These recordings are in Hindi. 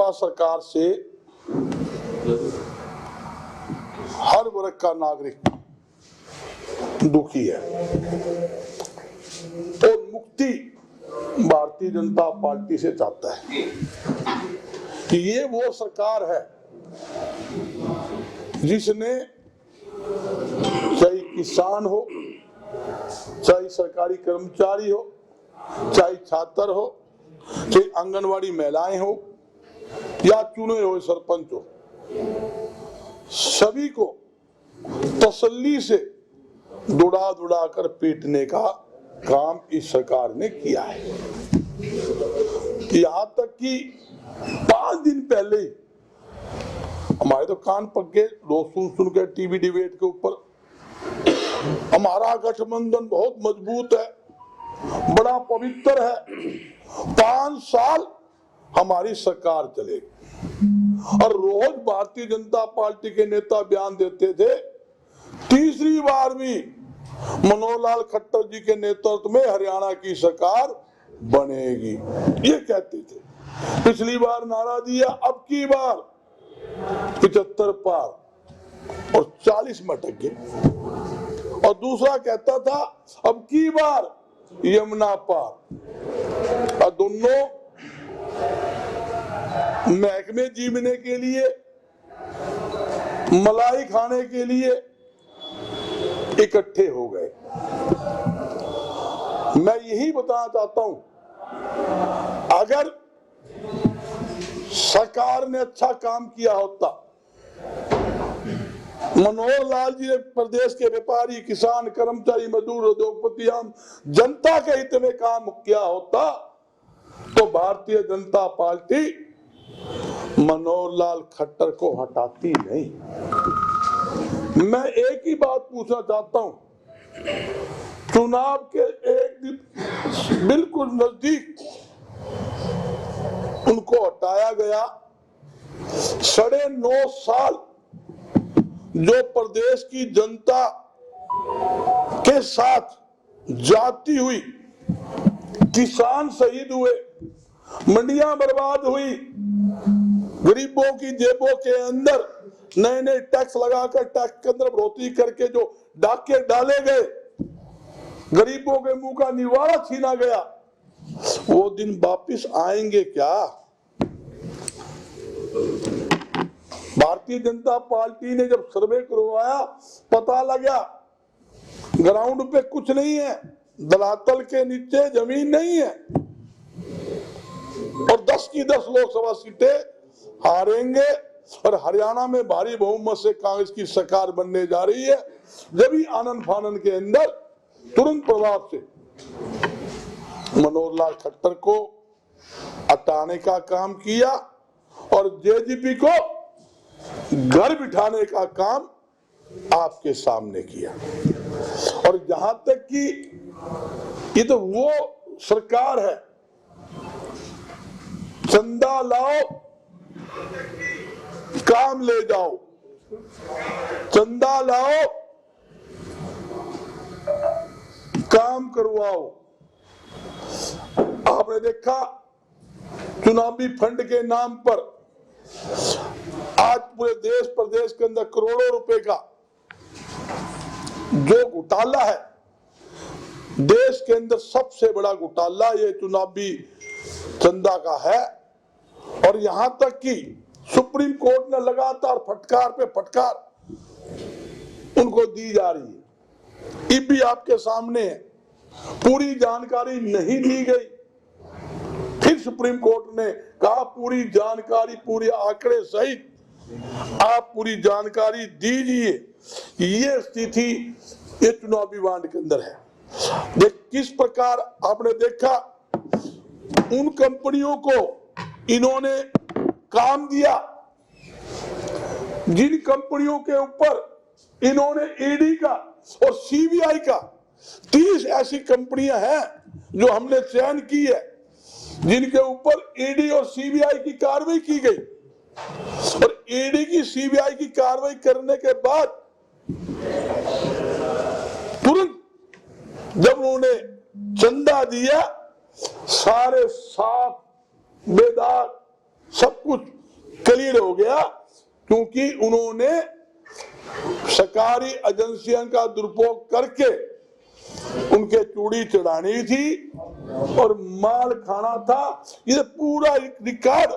भाजपा सरकार से हर वर्ग का नागरिक दुखी है और मुक्ति भारतीय जनता पार्टी से चाहता है कि ये वो सरकार है जिसने चाहे किसान हो, चाहे सरकारी कर्मचारी हो, चाहे छात्र हो, चाहे आंगनवाड़ी महिलाएं हो या चुने हुए सरपंच हो, सभी को तसल्ली से दुड़ा दुड़ा कर पीटने का काम इस सरकार ने किया है। यहां तक कि 5 दिन पहले ही हमारे तो कान पक गए लोग सुन के टीवी डिबेट के ऊपर, हमारा गठबंधन बहुत मजबूत है, बड़ा पवित्र है, 5 साल हमारी सरकार चलेगी। और रोज भारतीय जनता पार्टी के नेता बयान देते थे तीसरी बार भी मनोहर लाल खट्टर जी के नेतृत्व में हरियाणा की सरकार बनेगी, ये कहते थे। पिछली बार नारा दिया, अब की बार 75 पार और 40 में अटक गए। और दूसरा कहता था अब की बार यमुना पार। और दोनों महकमे जीवने के लिए, मलाई खाने के लिए इकट्ठे हो गए। मैं यही बताना चाहता हूं, अगर सरकार ने अच्छा काम किया होता, मनोहर लाल जी ने प्रदेश के व्यापारी, किसान, कर्मचारी, मजदूर, उद्योगपति, आम जनता के हित में काम किया होता तो भारतीय जनता पार्टी मनोहर लाल खट्टर को हटाती नहीं। मैं एक ही बात पूछना चाहता हूं, चुनाव के एक दिन बिल्कुल नजदीक उनको हटाया गया। 9.5 साल जो प्रदेश की जनता के साथ जाती हुई, किसान शहीद हुए, मंडियां बर्बाद हुई, गरीबों की जेबों के अंदर नए नए टैक्स लगाकर टैक्स के अंदर बढ़ोतरी करके जो डाके डाले गए, गरीबों के मुंह का निवाला छीना गया, वो दिन वापिस आएंगे क्या? भारतीय जनता पार्टी ने जब सर्वे करवाया, पता लगा ग्राउंड पे कुछ नहीं है, धरातल के नीचे जमीन नहीं है और 10 की 10 लोकसभा सीटें हारेंगे और हरियाणा में भारी बहुमत से कांग्रेस की सरकार बनने जा रही है। जब ही आनंद फानन के अंदर तुरंत प्रभाव से मनोहर लाल खट्टर को हटाने का काम किया और जेजेपी को घर बिठाने का काम आपके सामने किया। और जहां तक कि ये तो वो सरकार है, चंदा लाओ काम ले जाओ, चंदा लाओ काम करवाओ। आपने देखा चुनावी फंड के नाम पर आज पूरे देश प्रदेश के अंदर करोड़ों रुपए का जो घोटाला है, देश के अंदर सबसे बड़ा घोटाला ये चुनावी चंदा का है। और यहां तक कि सुप्रीम कोर्ट ने लगातार फटकार पे फटकार उनको दी जा रही है। ये भी आपके सामने है, पूरी जानकारी नहीं दी गई। फिर सुप्रीम कोर्ट ने कहा पूरी जानकारी, पूरे आंकड़े सहित आप पूरी जानकारी दीजिए। ये स्थिति ये चुनावी बांड के अंदर है। देख किस प्रकार आपने देखा उन कंपनियों को इन्होंने काम दिया जिन कंपनियों के ऊपर इन्होंने ईडी का और सीबीआई का 30 ऐसी कंपनियां हैं जो हमने चयन की है जिनके ऊपर ईडी और सीबीआई की कार्रवाई की गई। और ईडी की सीबीआई की कार्रवाई करने के बाद तुरंत जब उन्होंने चंदा दिया, सारे साफ बेदाग सब कुछ क्लियर हो गया, क्योंकि उन्होंने सरकारी एजेंसियों का दुरुपयोग करके उनके चूड़ी चढ़ानी थी और माल खाना था। ये पूरा रिकॉर्ड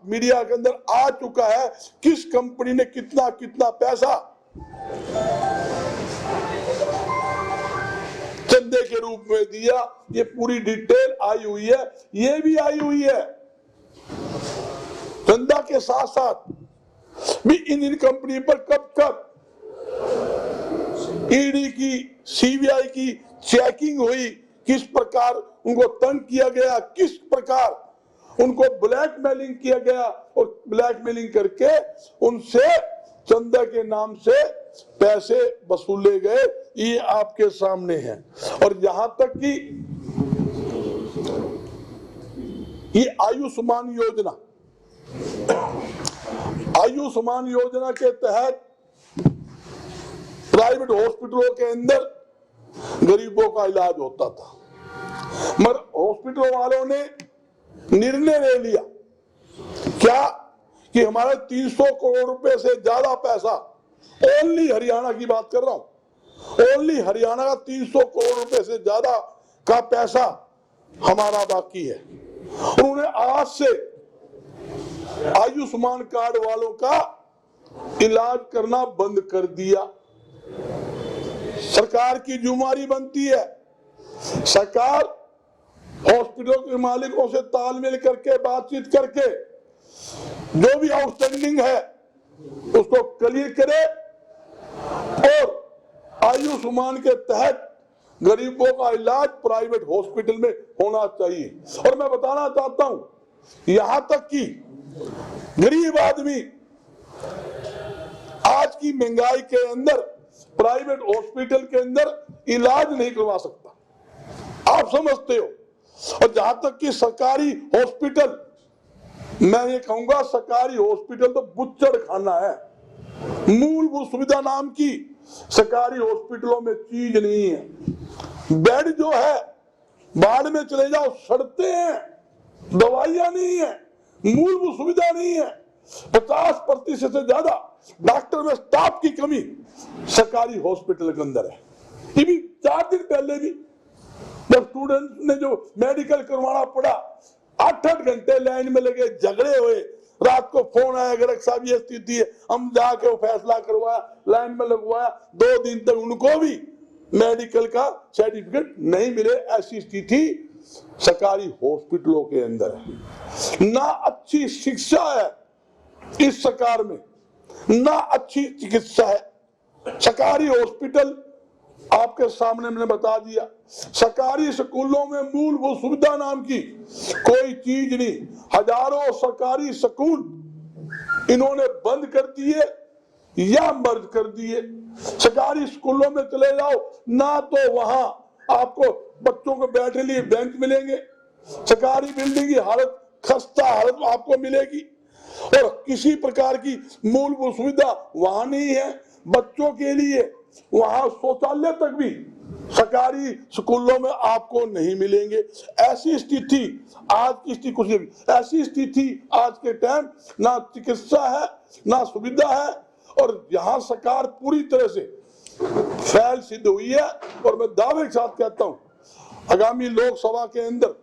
मीडिया के अंदर आ चुका है, किस कंपनी ने कितना कितना पैसा चंदे के रूप में दिया, ये पूरी डिटेल आई हुई है। ये भी आई हुई है चंदा के साथ साथ भी इन कंपनी पर कब कब ईडी की, सीबीआई की चेकिंग हुई, किस प्रकार उनको तंग किया गया, किस प्रकार उनको ब्लैकमेलिंग किया गया और ब्लैकमेलिंग करके उनसे चंदा के नाम से पैसे वसूले गए, ये आपके सामने है। और यहां तक कि ये आयुष्मान योजना, आयुष्मान योजना के तहत प्राइवेट हॉस्पिटलों के अंदर गरीबों का इलाज होता था, मगर हॉस्पिटलों वालों ने निर्णय ले लिया क्या कि हमारे 300 करोड़ रुपए से ज्यादा पैसा, ओनली हरियाणा की बात कर रहा हूं, ओनली हरियाणा का 300 करोड़ रुपए से ज्यादा का पैसा हमारा बाकी है। उन्होंने आज से आयुष्मान कार्ड वालों का इलाज करना बंद कर दिया। सरकार की जिम्मेदारी बनती है, सरकार हॉस्पिटलों के मालिकों से तालमेल करके बातचीत करके जो भी आउटस्टैंडिंग है उसको क्लियर करे और आयुष्मान के तहत गरीबों का इलाज प्राइवेट हॉस्पिटल में होना चाहिए। और मैं बताना चाहता हूं यहां तक कि गरीब आदमी आज की महंगाई के अंदर प्राइवेट हॉस्पिटल के अंदर इलाज नहीं करवा सकता, आप समझते हो। और जहां तक कि सरकारी हॉस्पिटल, मैं ये कहूंगा सरकारी हॉस्पिटल तो बुच्चड़ खाना है, मूलभूत सुविधा नाम की सरकारी हॉस्पिटलों में चीज नहीं है। बेड जो है बाढ़ में चले जाओ सड़ते हैं, दवाइयां नहीं है, मूलभूत सुविधा नहीं है, 50% से ज्यादा डॉक्टर में स्टाफ की कमी सरकारी हॉस्पिटल के अंदर है। ये भी 4 दिन पहले भी जब स्टूडेंट ने जो मेडिकल करवाना पड़ा, 8-8 घंटे लाइन में लगे, झगड़े हुए, रात को फोन आया गर्ग साहब ये स्थिति है, हम जाके वो फैसला करवाया, लाइन में लगवाया, 2 दिन तक उनको भी मेडिकल का सर्टिफिकेट नहीं मिले। ऐसी स्थिति सरकारी हॉस्पिटलों के अंदर है। ना अच्छी शिक्षा है इस सरकार में, ना अच्छी चिकित्सा है। सरकारी हॉस्पिटल आपके सामने मैंने बता दिया, सरकारी स्कूलों में मूलभूत सुविधा नाम की कोई चीज नहीं। हजारों सरकारी स्कूल इन्होंने बंद कर दिए या मर्ज कर दिए। सरकारी स्कूलों में चले जाओ ना तो वहां आपको बच्चों को बैठने लिए बेंच मिलेंगे, सरकारी बिल्डिंग की हालत खस्ता हालत आपको मिलेगी और किसी प्रकार की मूलभूत सुविधा वहां नहीं है। बच्चों के लिए वहां शौचालय तक भी सरकारी स्कूलों में आपको नहीं मिलेंगे। ऐसी स्थिति आज की स्थिति कुछ नहीं, ऐसी स्थिति आज के टाइम ना चिकित्सा है ना सुविधा है और यहाँ सरकार पूरी तरह से फैल सिद्ध हुई है। और मैं दावे के साथ कहता हूँ आगामी लोकसभा के अंदर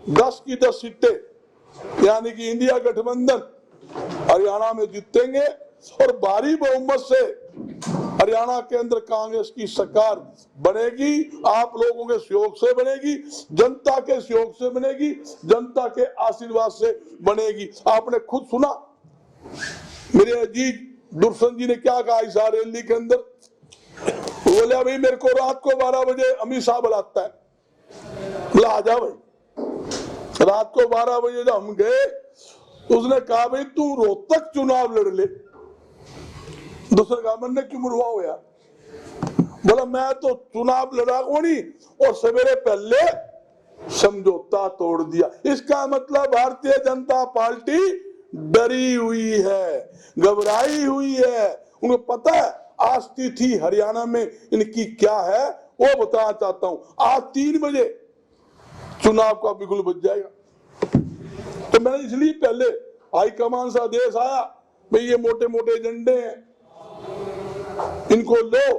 10 की 10 सीटें यानी कि इंडिया गठबंधन हरियाणा में जीतेंगे और भारी बहुमत से हरियाणा के अंदर कांग्रेस की सरकार बनेगी। आप लोगों के सहयोग से बनेगी, जनता के सहयोग से बनेगी, जनता के आशीर्वाद से बनेगी। आपने खुद सुना मेरे अजीज दुर्सन जी ने क्या कहा इस रैली के अंदर, बोले भाई मेरे को रात को 12 बजे अमित शाह बुलाता है, बोला आ जा भाई। रात को 12 बजे जब हम गए उसने कहा भाई तू रोहतक चुनाव लड़ ले। दूसरे कहा मैंने क्यों मुरवा हो यार, बोला मैं तो चुनाव लड़ा को नहीं और सवेरे पहले समझौता तोड़ दिया। इसका मतलब भारतीय जनता पार्टी डरी हुई है, घबराई हुई है, उनको पता है आज स्थिति हरियाणा में इनकी क्या है वो बताना चाहता हूं। आज 3 बजे चुनाव का बिगुल बज जाएगा। तो मैंने इसलिए पहले हाईकमान से आदेश आया भाई ये मोटे मोटे एजेंडे हैं, इनको लो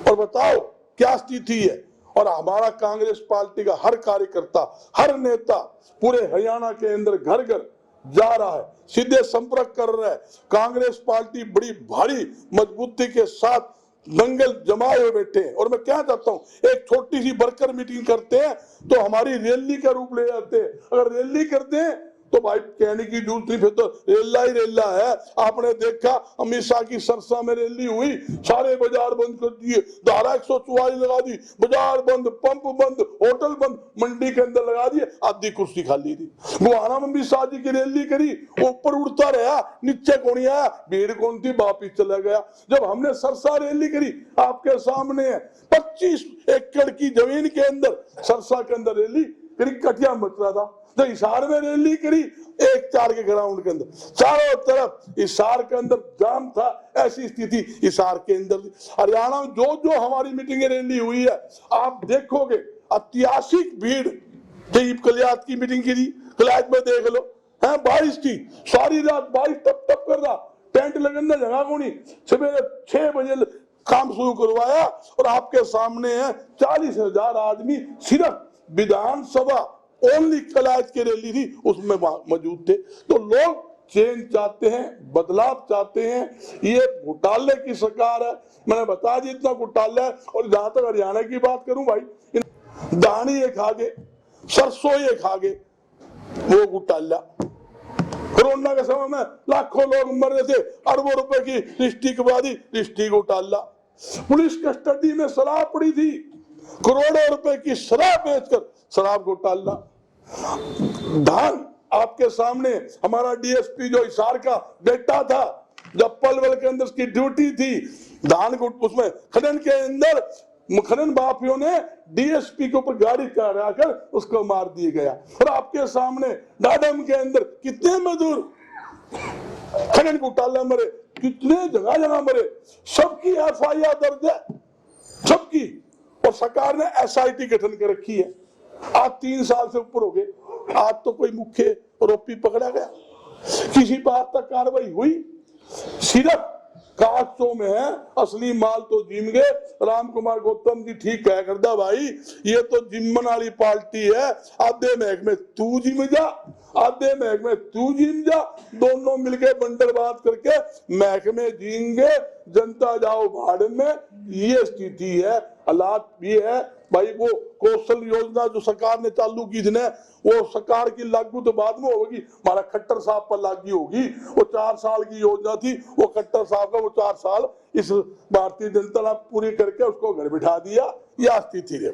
और बताओ क्या स्थिति है। और हमारा कांग्रेस पार्टी का हर कार्यकर्ता, हर नेता पूरे हरियाणा के अंदर घर घर जा रहा है, सीधे संपर्क कर रहा है। कांग्रेस पार्टी बड़ी भारी मजबूती के साथ दंगल जमाए हुए बैठे हैं। और मैं क्या चाहता हूं, एक छोटी सी वर्कर मीटिंग करते हैं तो हमारी रैली का रूप ले जाते हैं। अगर रैली करते हैं तो भाई कहने की जरूरत नहीं, फिर तो रेला ही रेला है। आपने देखा अमित शाह की सरसा में रैली हुई, सारे बाजार बंद कर दिए, धारा 144 लगा दी, बाजार बंद, पंप बंद, होटल बंद, मंडी के अंदर लगा दिए, आधी कुर्सी खाली थी। गुहाना में भी शाह जी की रैली करी, ऊपर उड़ता रहा, नीचे कौन आया, भीड़ कौन थी, वापिस चला गया। जब हमने सरसा रैली करी, आपके सामने है 25 एकड़ की जमीन के अंदर सरसा के अंदर रैली करी, कटिया मच रहा था। तो हिसार में रैली करी 1-4 के ग्राउंड के अंदर, चारों तरफ हिसार के अंदर जाम था। ऐसी स्थिति हिसार के अंदर। हरियाणा में जो जो हमारी मीटिंग रैली हुई है, आप देखोगे ऐतिहासिक भीड़। जब कलियात की मीटिंग की थी, कलियात में देख लो, है बारिश थी, सारी रात बारिश टप टप कर रहा, टेंट लगने जगह को नहीं, सवेरे 6 बजे काम शुरू करवाया। और आपके सामने है 40,000 आदमी सिर्फ विधानसभा ओनली कलाज की रैली थी, उसमें मौजूद थे। तो लोग चेंज चाहते हैं, बदलाव चाहते हैं। ये घोटाले की सरकार है, मैंने बताया जी इतना घोटाला है। और जहां तक हरियाणा की बात करूं भाई, दानी ये खा गए, सरसों ये खा गए, वो घोटाला। कोरोना के समय में लाखों लोग मर रहे थे, अरबों रुपए की लिस्टिक बादी, लिस्टिक घोटाला। पुलिस कस्टडी में शराब पड़ी थी, करोड़ों रुपए की शराब बेचकर शराब घोटाला। धान आपके सामने, हमारा डीएसपी जो हिसार का बेटा था, जब पलवल के अंदर उसकी ड्यूटी थी, धान को उसमें खनन के अंदर खनन माफियों ने डीएसपी के ऊपर गाड़ी चढ़ाकर उसको मार दिया गया। और आपके सामने डाडम के अंदर कितने मजदूर खनन घोटाला मरे, कितने जगह जगह मरे, सबकी एफआईआर दर्ज है, सबकी। और सरकार ने एसआईटी गठन कर रखी है। आज 3 साल से ऊपर हो गए, आज तो कोई मुख्य आरोपी पकड़ा गया, किसी बात तक कार्रवाई हुई। सिर्फ कागजों में है, असली माल तो जिम गए। राम कुमार गौतम जी ठीक कह करदा भाई, ये तो जिम्मन वाली पार्टी है। आधे महकमे तू जिम जा, आधे महकमे तू जिम जा, दोनों मिलके बंडलबाज करके महकमे जींगे, जनता जाओ भाड़ में। ये स्थिति है, हालात ये है भाई। वो कौशल योजना जो सरकार ने चालू की थी ना, वो सरकार की लागू तो बाद में होगी, हमारा खट्टर साहब पर लागू होगी। वो 4 साल की योजना थी, वो खट्टर साहब का वो 4 साल इस भारतीय जनता ने पूरी करके उसको घर बिठा दिया। यह स्थिति है।